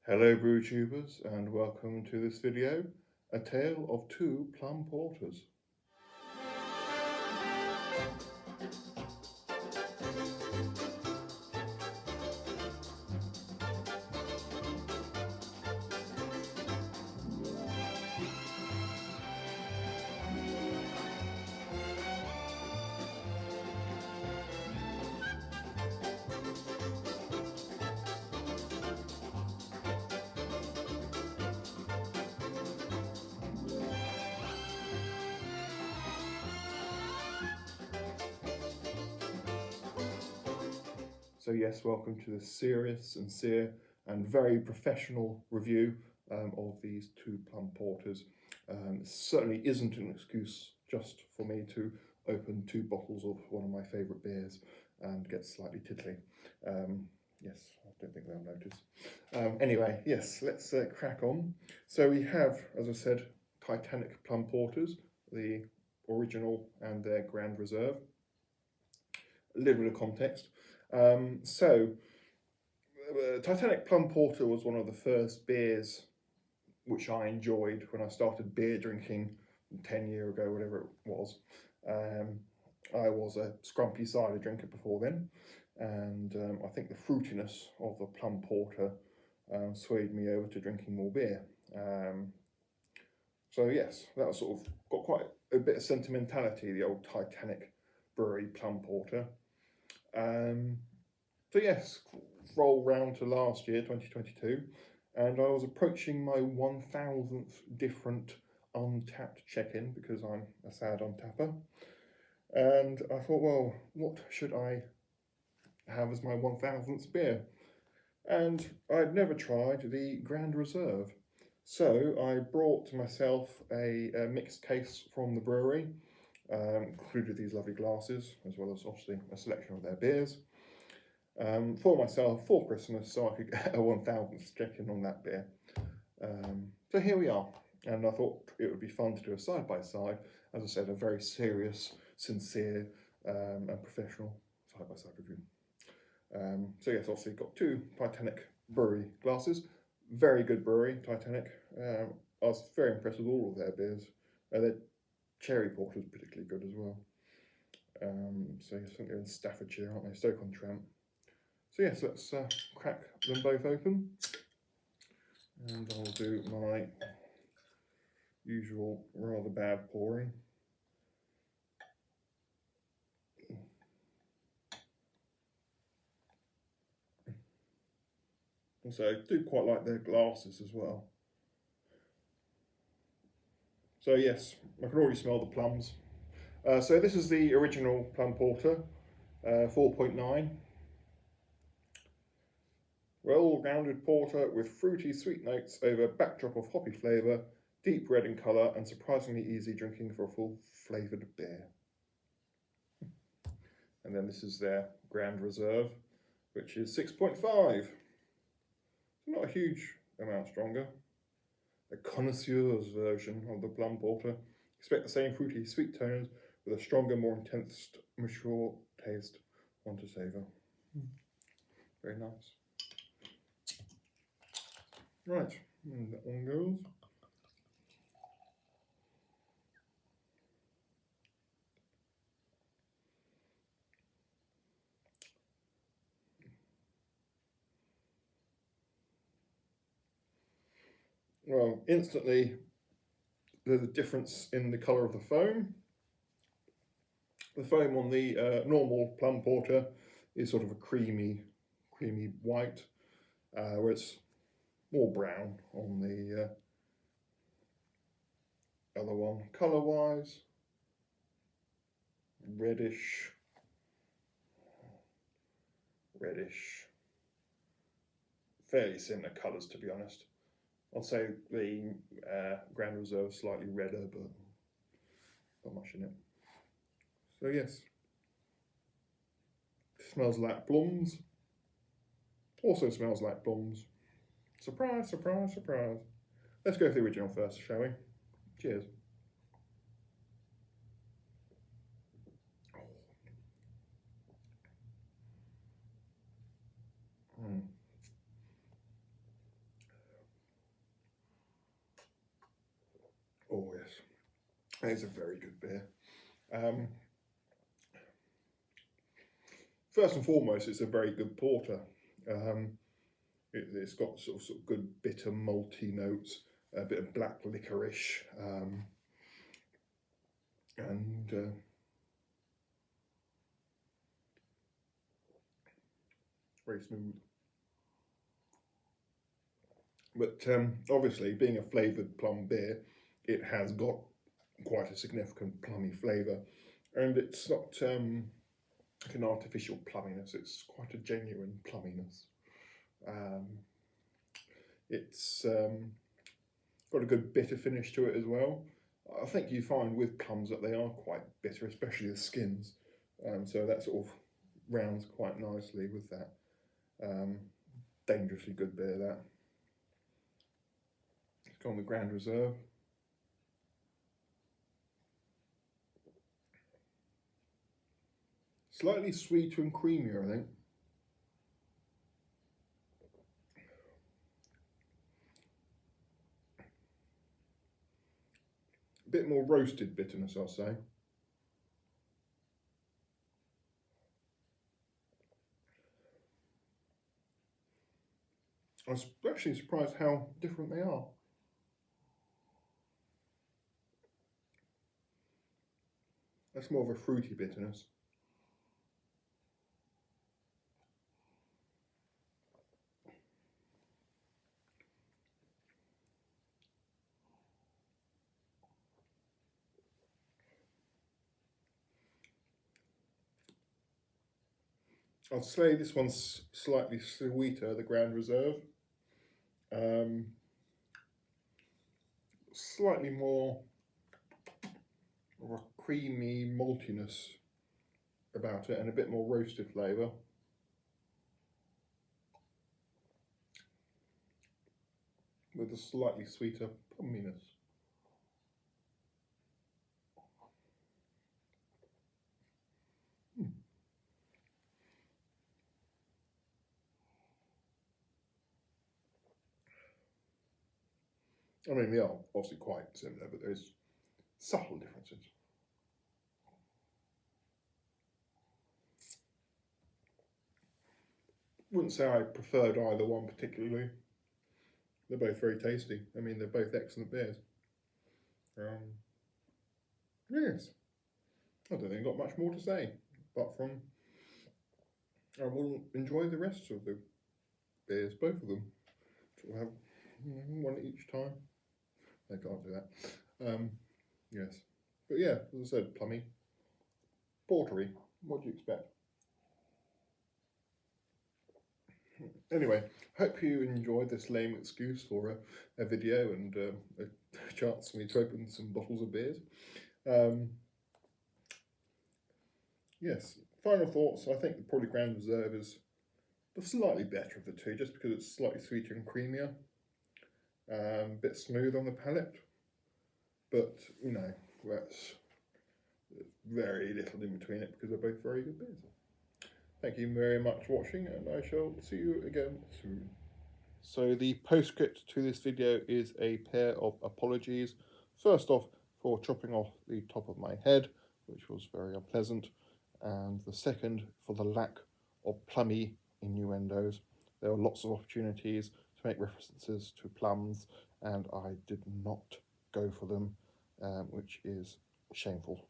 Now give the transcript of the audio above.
Hello brew tubers and welcome to this video, a tale of two plum porters. So yes, welcome to this serious, sincere and very professional review of these two plum porters. It certainly isn't an excuse just for me to open two bottles of one of my favourite beers and get slightly tiddly. Yes, I don't think they'll notice. Anyway, yes, let's crack on. So we have, as I said, Titanic plum porters, the original and their Grand Reserve. A little bit of context. Titanic Plum Porter was one of the first beers which I enjoyed when I started beer drinking 10 years ago, whatever it was. I was a scrumpy cider drinker before then, and I think the fruitiness of the Plum Porter swayed me over to drinking more beer. So yes, that sort of got quite a bit of sentimentality, the old Titanic Brewery Plum Porter. So yes, roll round to last year, 2022, and I was approaching my 1000th different untapped check-in because I'm a sad untapper. And I thought, well, what should I have as my 1000th beer? And I'd never tried the Grand Reserve. So I brought myself a mixed case from the brewery, included these lovely glasses, as well as obviously a selection of their beers. For myself for Christmas, so I could get a 1000th check-in on that beer. So here we are, and I thought it would be fun to do a side-by-side. As I said, a very serious, sincere and professional side-by-side review. So yes, obviously got two Titanic brewery glasses. Very good brewery, Titanic. I was very impressed with all of their beers. Their cherry porter is particularly good as well. So yes, I think they're in Staffordshire, aren't they? Stoke-on-Trent. So yes, let's crack them both open, and I'll do my usual rather bad pouring. Also, I do quite like their glasses as well. So yes, I can already smell the plums. So this is the original plum porter, 4.9. Well-rounded porter with fruity sweet notes over backdrop of hoppy flavour, deep red in colour and surprisingly easy drinking for a full flavoured beer. And then this is their Grand Reserve, which is 6.5. Not a huge amount stronger. A connoisseur's version of the plum porter. Expect the same fruity sweet tones with a stronger, more intense, mature taste. One to savour. Very nice. Right, and that one goes. Well, instantly there's a difference in the colour of the foam. The foam on the normal plum porter is sort of a creamy white, where it's more brown on the other one. Colour-wise, reddish, fairly similar colours to be honest. I'll say the Grand Reserve slightly redder, but not much in it. So yes, smells like Plums. Also smells like Plums. Surprise, surprise, surprise. Let's go for the original first, shall we? Cheers. It's a very good beer. Um, First and foremost, it's a very good porter. Um, it's got sort of good bitter malty notes, a bit of black licorice, and very smooth. But obviously, being a flavoured plum beer, it has got quite a significant plummy flavour, and it's not like an artificial plumminess. It's quite a genuine plumminess. Um, it's got a good bitter finish to it as well. I think you find with plums that they are quite bitter, especially the skins. So that sort of rounds quite nicely with that. Um, Dangerously good beer, that. It's got on the Grand Reserve. Slightly sweeter and creamier, I think. A bit more roasted bitterness, I'll say. I was actually surprised how different they are. That's more of a fruity bitterness. I'd say this one's slightly sweeter, the Grand Reserve. Um, Slightly more of a creamy maltiness about it and a bit more roasted flavour. With a slightly sweeter plumminess. Hmm. I mean, they are obviously quite similar, but there's subtle differences. Wouldn't say I preferred either one particularly. They're both very tasty. I mean, they're both excellent beers. Um, yes, I don't think I've got much more to say, apart from I will enjoy the rest of the beers, both of them. We'll have one each time. I can't do that. Yes, but yeah, as I said, plummy, portery. What do you expect? Anyway, hope you enjoyed this lame excuse for a video and a chance for me to open some bottles of beers. Um, yes, final thoughts. I think probably Grand Reserve is the slightly better of the two, just because it's slightly sweeter and creamier, a bit smooth on the palate. But you know, that's very little in between it because they're both very good beers. Thank you very much for watching, and I shall see you again soon. So the postscript to this video is a pair of apologies. First off, for chopping off the top of my head, which was very unpleasant, and the second for the lack of plummy innuendos. There were lots of opportunities to make references to plums, and I did not go for them, which is shameful.